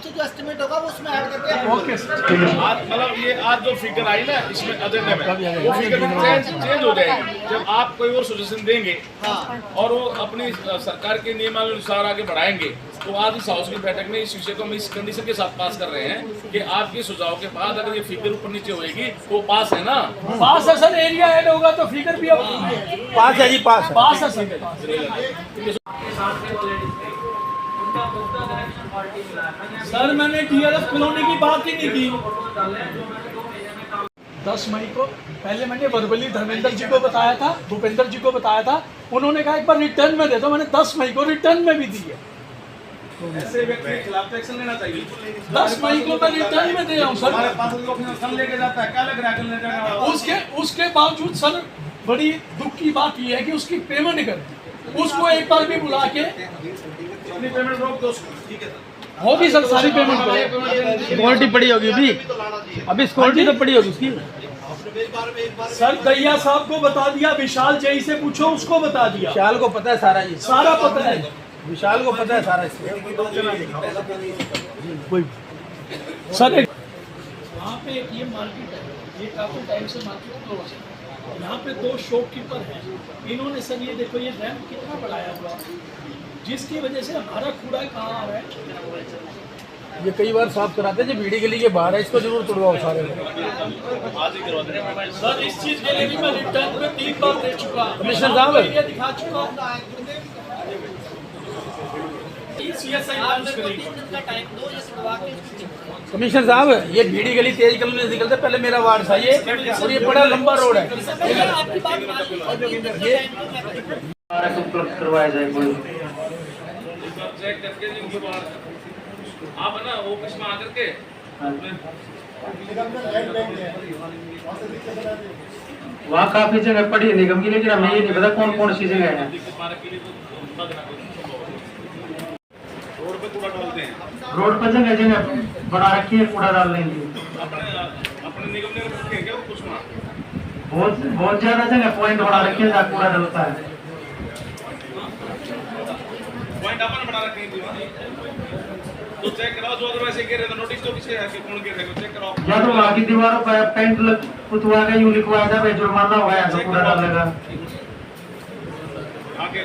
की जो एस्टिमेट होगा वो उसमें ऐड करके आप ओके आज मतलब ये आज जो फिगर आई ना इसमें एजेंडे में वो फिगर चेंज हो जाएगी जब आप कोई और सजेशन देंगे और वो अपनी सरकार के नियमानुसार आगे बढ़ाएंगे। तो आज इस हाउस की बैठक में इस विषय को हम इस कंडीशन के साथ पास कर रहे हैं कि आपके सुझाव के बाद अगर ये फिगर ऊपर नीचे होएगी तो पास है ना। पास है सर, एरिया ऐड होगा तो फिगर भी अब पास है जी, पास पास है सर। सर मैंने टीआरएफ कॉलोनी की बात ही नहीं की। 10 मई को पहले मैंने वर्बली धर्मेंद्र जी को बताया था, भूपेंद्र जी को बताया था, उन्होंने कहा एक बार रिटर्न में दे दो, मैंने 10 मई को रिटर्न में भी दी है। ऐसे व्यक्ति के खिलाफ एक्शन लेना चाहिए। 10 मई को मैं रिटर्न में दे रहा हूँ सर। हमारे पास ऑप्शन लेके जाता है, क्या लग रहा है उसके बावजूद सर बड़ी दुख की बात यह है कि उसकी पेमेंट नहीं करती। उसको एक बार भी बुला के अपनी पेमेंट रोक दो। ठीक है होगी सर, सारी पेमेंट सिक्योरिटी पड़ी होगी अभी सिक्योरिटी तो पड़ी होगी उसकी। सर दैया साहब को बता दिया, विशाल जय से पूछो, उसको बता दिया। विशाल को पता है सारा जी, सारा पता है, विशाल को पता है सारा इसलिए। सर यहाँ पे एक ये मार्केट है, ये काफी टाइम से मार्केट क्लोज है। यहाँ पे 2 शॉपकीपर हैं, इन्होंने सर ये देखो ये रैंप कितना बढ़ाया हुआ है, जिसकी वजह से हमारा कूड़ा कहाँ आ रहा है। ये कई बार साफ कराते हैं, जो भीड़ी गली के बाहर है इसको जरूर तुड़वाओ सारे। सर इस चीज के लिए भी मैं रिटर्न में 3 बार दे चुका, कमिश्नर साहब ये दिखा चुका। कमिश्नर साहब ये भीड़ी गली तेज कॉलोनी से निकलते पहले मेरा वार्ड था ये, और ये बड़ा लंबा रोड है। करवाया जाए कोई चेक करके आप है ना ऑफिस में आकर के वहाँ काफी जगह पड़ी है निगम की, लेकिन हमें ये नहीं पता कौन कौन सी जगह है। रोड पे कूड़ा डालते हैं, रोड पर जगह जगह बना रखी है कूड़ा डालने के लिए। अपने निगम ने रखे हैं क्या कुछ ना बहुत ज्यादा जगह पॉइंट बना रखे हैं जहाँ कूड़ा डलता है। पॉइंट अपन बना रखे हैं तो चेक कराओ। जो अदरवाइज से गिर रहे तो नोटिस तो किसके है कि कौन गिर रहे हो चेक कराओ। या तो वहाँ की दीवारों पर पेंट पुतवा के यूं लिखवाया था भाई जुर्माना हुआ है ऐसा कूड़ा डालेगा। आगे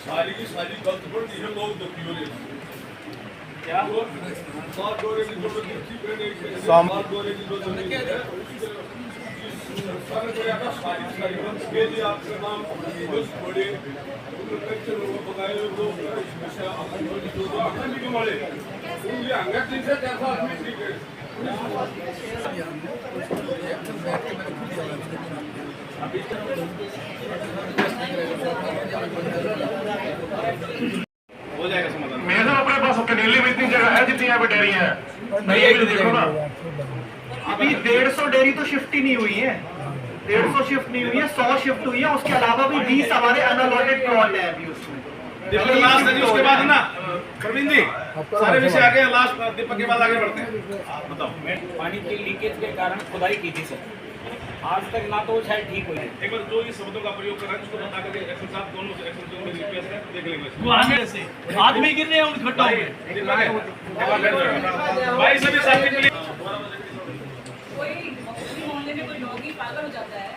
सारी की सारी गलत पड़ी है, लोग दुखी हो रहे हैं। क्या सात डोरे की जरूरत है, सामान डोरे की जरूरत है। सारे को यार सारी सारी गलत के लिए आपके नाम बस पड़े कच्चे लोग बताए लोग हमेशा अपन जो अपन भी वाले उनके अंगत से कैसा आदमी ठीक है। हो जाएगा समाधान। मेरे अपने पास कनेले में इतनी जगह है जितनी यहाँ पे डेयरी है। नहीं है देखो ना, अभी 150 डेयरी तो शिफ्ट ही नहीं हुई है, 150 शिफ्ट नहीं हुई है, 100 शिफ्ट हुई है। उसके अलावा भी 20 हमारे अनअलॉटेड प्लॉट है अभी उसमें। लास्ट है जी, उसके बाद ना प्रवीण जी सारे विषय आगे लास्ट दीपक के बाद आगे बढ़ते हैं। बताओ। पानी की लीकेज के कारण खुदाई की थी सर, आज तक ना तो शायद ठीक हुई है। एक बार जो ये शब्दों का प्रयोग कर रहे हैं उसको बता करके एक्शन साहब दोनों से एक्शन जो मेरी रिक्वेस्ट है देख लेंगे। वो आगे से आदमी गिर रहे हैं उन खड्डों में। भाई सभी साथी मिले कोई मोहल्ले में कोई डॉगी पागल हो जाता है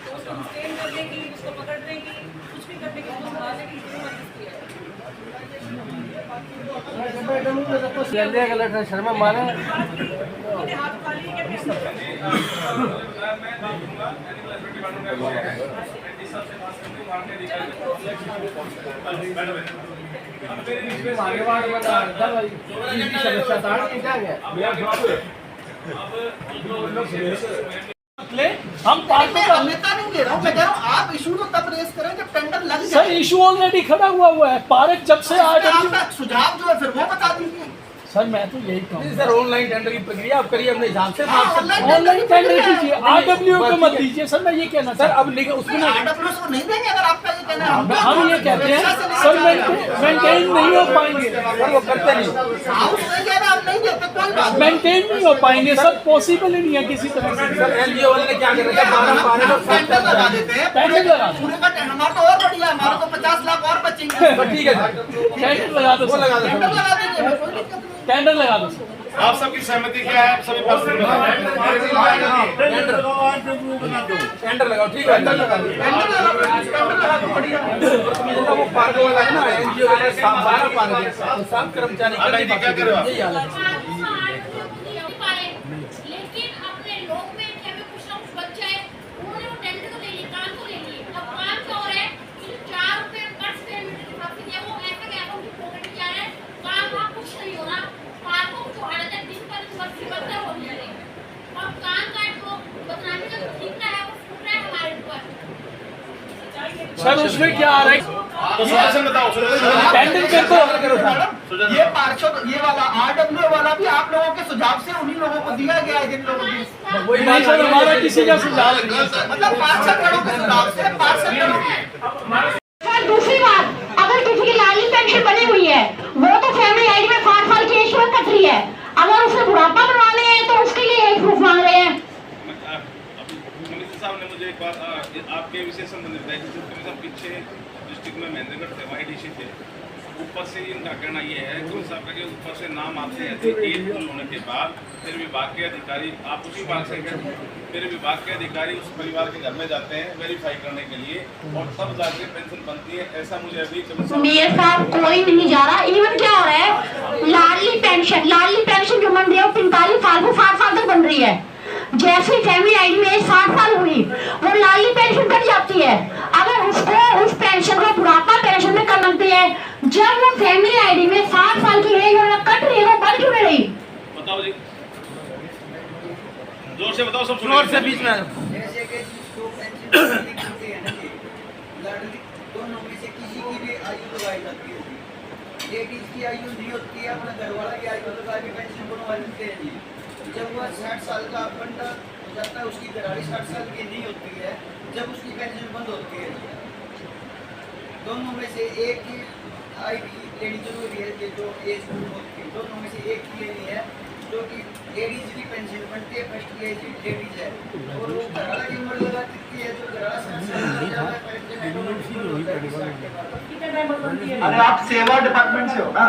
तो उसको स्टेन करने की, उसको पकड़ने की, कुछ भी करने की, उसको मारने की जरूरत है। शर्मा मारे हाथ खाली है हम पार्टी का नेता नहीं दे रहा हूँ, मैं कह रहा हूँ आप इशू तो तब रेस करें जब टेंडर लग सर जाए। इशू ऑलरेडी खड़ा हुआ है, पार्क जब से आ आपका सुझाव जो है फिर वो बता दीजिए। सर मैं तो यही कहूँ सर ऑनलाइन टेंडर की प्रक्रिया आप करिए अपने हिसाब से। ऑनलाइन टेंडर कीजिए, आरडब्ल्यू को मत दीजिए। सर मैं ये कहना सर सर अब लेकिन उसमें ना आरडब्ल्यूएस को नहीं देंगे अगर आपका ये कहना है। हम ये कहते हैं सर मेंटेन नहीं हो पाएंगे, सर वो करते नहीं। हाउस नहीं कह रहा अगर नहीं देते कोई बात नहीं। मेंटेन नहीं हो पाएंगे सर, पॉसिबल ही नहीं है किसी तरह से। सर एनजीओ वाले ने क्या कर रखा है, 12 पारे को टेंडर लगा देते हैं टेंडर लगा दो। पूरे का हमारा तो और बढ़िया है, हमारा तो 50 लाख और बचेंगे। तो ठीक है सर, टेंडर लगा दो, वो लगा दो टेंडर सर। लगा देंगे, कोई दिक्कत नहीं। टेंडर लगा दो सर। आप सबकी सहमति क्या है? सभी पास टेंडर लगाओ, ठीक है टेंडर लगा दो। वो पार्क वाला है ना एनजीओ वाला, 12 पार्क है, तो 7 कर्मचारी कर नहीं पाते, यही हाल है। लेकिन अपने लोग में क्या में कुछ ना कुछ बच जाए, उन्होंने वो टेंडर को ले लिया, काम को ले लिए। अब काम क्या हो रहा है कि 4 रुपए पर स्क्वायर मीटर की प्रॉफिट है, वो ऐसे के अकाउंट की पॉकेट में जा रहा है। काम वहाँ कुछ नहीं हो रहा, पार्कों को हालत है, दिन पर बदतर हो जा रही है। और काम काट को बदनामी का ठीकना है, वो फूट रहा है हमारे ऊपर। सर उसमें क्या आ रहा है, तो सॉल्यूशन बताओ। टेंडर कर दो। मैडम ये पार्षद ये वाला RWA वाला भी आप लोगों के सुझाव से उन्हीं लोगों को दिया गया है जिन लोगों की वही नहीं सर, हमारा किसी का सुझाव नहीं है सर। मतलब पार्षद गणों के सुझाव से पार्षद गणों सर दूसरी बात, अगर किसी की लाली पेंशन बनी हुई है, वो तो फैमिली आईडी में 5 साल की एज में कट रही है, अगर उसे बुढ़ापा बनवाने हैं तो उसके लिए एक प्रूफ मांग रहे हैं। मिनिस्टर साहब ने मुझे एक बात आपके विषय संबंधित है, जैसे साहब पीछे डिस्ट्रिक्ट में महेंद्रगढ़ थे, वही डीसी थे, ऊपर से इनका कहना ये है कि साहब का ऊपर से नाम आते हैं एज पूर्ण होने के बाद, फिर विभाग के अधिकारी, आप उसी बात से कहते हैं, फिर विभाग के अधिकारी उस परिवार के घर में जाते हैं वेरीफाई करने के लिए, और तब जाके पेंशन बनती है। ऐसा मुझे अभी मेयर साहब कोई नहीं जा रहा। इवन क्या हो रहा है, लाडली पेंशन जो बन रही है वो 45 साल को 7 साल तक बन रही है। जैसे फैमिली आईडी में 60 साल हुई, वो लाडली पेंशन कट जाती है। अगर उसको उस पेंशन को बुढ़ापा पेंशन में कर लगती है, जब वो फैमिली आईडी में 60 साल की एज और कट रही है, वो बन क्यों नहीं रही? बताओ जी, जोर से बताओ, सब जोर से बीच में जैसे कि जिसको पेंशन मिलती है ना जी, लड़की दोनों में से किसी की भी आयु लगाई जाती है। लेडीज की आयु नहीं होती है, अपने घर वाला की आयु लगा के पेंशन बनवा लेते हैं जी। जब वह 60 साल का बंदा हो जाता है, उसकी घराड़ी 60 साल की नहीं होती है, जब उसकी पेंशन बंद होती है। दोनों में से एक ही आईडी लेनी जरूरी है कि जो एज ग्रुप होती है, दोनों में से एक ही लेनी है, जो कि लेडीज की पेंशन बनती है, फर्स्ट की एज लेडीज है, और वो घराड़ा की उम्र लगा देती है, जो घराड़ा 60 साल का हो जाता है, अरे आप सेवा डिपार्टमेंट से हो ना,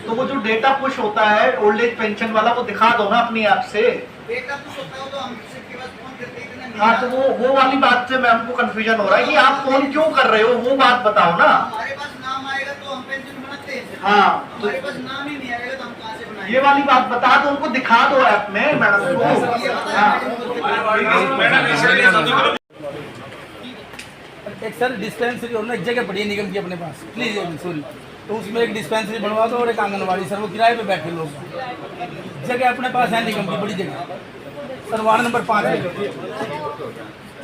तो वो जो डेटा पुश होता है ओल्ड एज पेंशन वाला, वो दिखा दो ना अपनी ऐप से। डेटा पुश होता हो तो हम सबके पास फोन करते हैं कि हाँ, तो वो वाली बात से मैं हमको कंफ्यूजन हो रहा है कि आप फोन क्यों कर रहे हो, वो बात बताओ ना। हमारे पास नाम आएगा तो हम पेंशन बनाते हैं। हाँ, हमारे पास नाम ही नहीं आएगा तो हम कहाँ से बनाएंगे? ये वाली बात बता दो, उनको दिखा दो ऐप में मैडम को। एक सर डिस्पेंसरी और ना एक जगह पड़ी है निगम की अपने पास, प्लीज सॉरी, तो उसमें एक डिस्पेंसरी बनवा दो और एक आंगनबाड़ी। सर वो किराए पे बैठे लोग, जगह अपने पास है निगम की बड़ी जगह, सर वार्ड नंबर 5 है,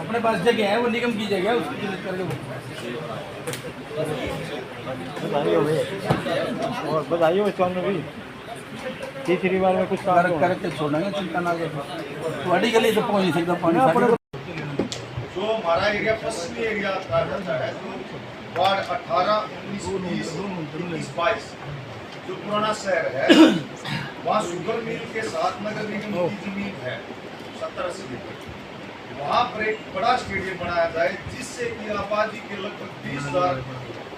अपने पास जगह है, वो निगम की जगह है, उसकी करके बताइए भी तीसरी बार में कुछ करके छोड़ेंगे, चिंता ना करो, तुम्हारी गली तो पहुँच नहीं सकता पानी। जो हमारा एरिया पश्चिमी एरिया कहा जाता है, तो वार्ड 18, 19, 20, 22 जो पुराना शहर है, वहाँ शुगर मिल के साथ नगर निगम की जमीन है 70-80 एकड़। वहाँ पर एक बड़ा स्टेडियम बनाया जाए, जिससे कि आबादी के लगभग 20,000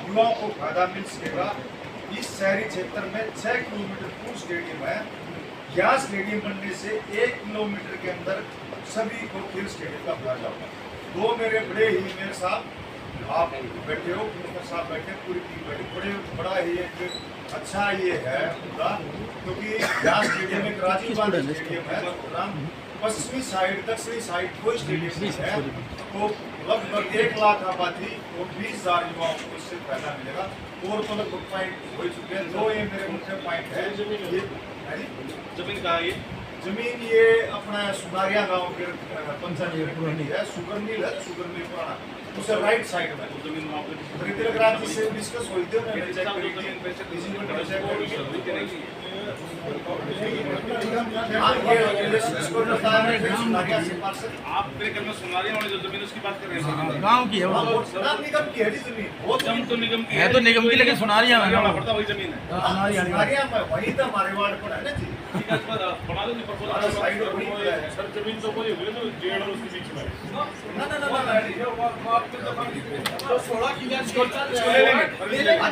युवाओं को फायदा मिल सकेगा। इस शहरी क्षेत्र में 6 किलोमीटर दूर स्टेडियम है। यहाँ स्टेडियम बनने से 1 किलोमीटर के अंदर सभी को खेल स्टेडियम का फायदा होगा। दो मेरे बड़े ही मेरे साथ, आप बैठे हो, मेरे साथ बैठे, पूरी टीम बैठे, बड़ा ही एक अच्छा ये है मुद्दा, क्योंकि यहाँ स्टेडियम एक राजीव गांधी स्टेडियम है, पश्चिमी साइड दक्षिणी साइड कोई स्टेडियम नहीं है, तो लगभग 1 लाख आबादी और 20,000 युवाओं को इससे फायदा मिलेगा। और तो लगभग पॉइंट हो चुके हैं। 2 ये मेरे मुख्य पॉइंट है। जमीन कहाँ है? जमीन ये अपना सुनारिया गांव के पंचायत है, शुगर मिल है, शुगर मिल पुराना, उससे राइट साइड में जमीन वहाँ पे से डिस्कस हुई थी, आप मेरे कल में सुनारिया वाली जो जमीन उसकी बात कर रहे हैं गाँव की है वो निगम की है जी जमीन वो जमीन तो निगम की है तो निगम की, लेकिन सुनारिया में जाना पड़ता वही जमीन है सुनारिया में वही तो हमारे वार्ड पर है ना जी ठीक है, इस पर बना दो हमारा साइड पर वही है। सर जमीन तो वही होगी ना जो जेड और उसके बीच में ना ना ना ना तो 16 की ले लेंगे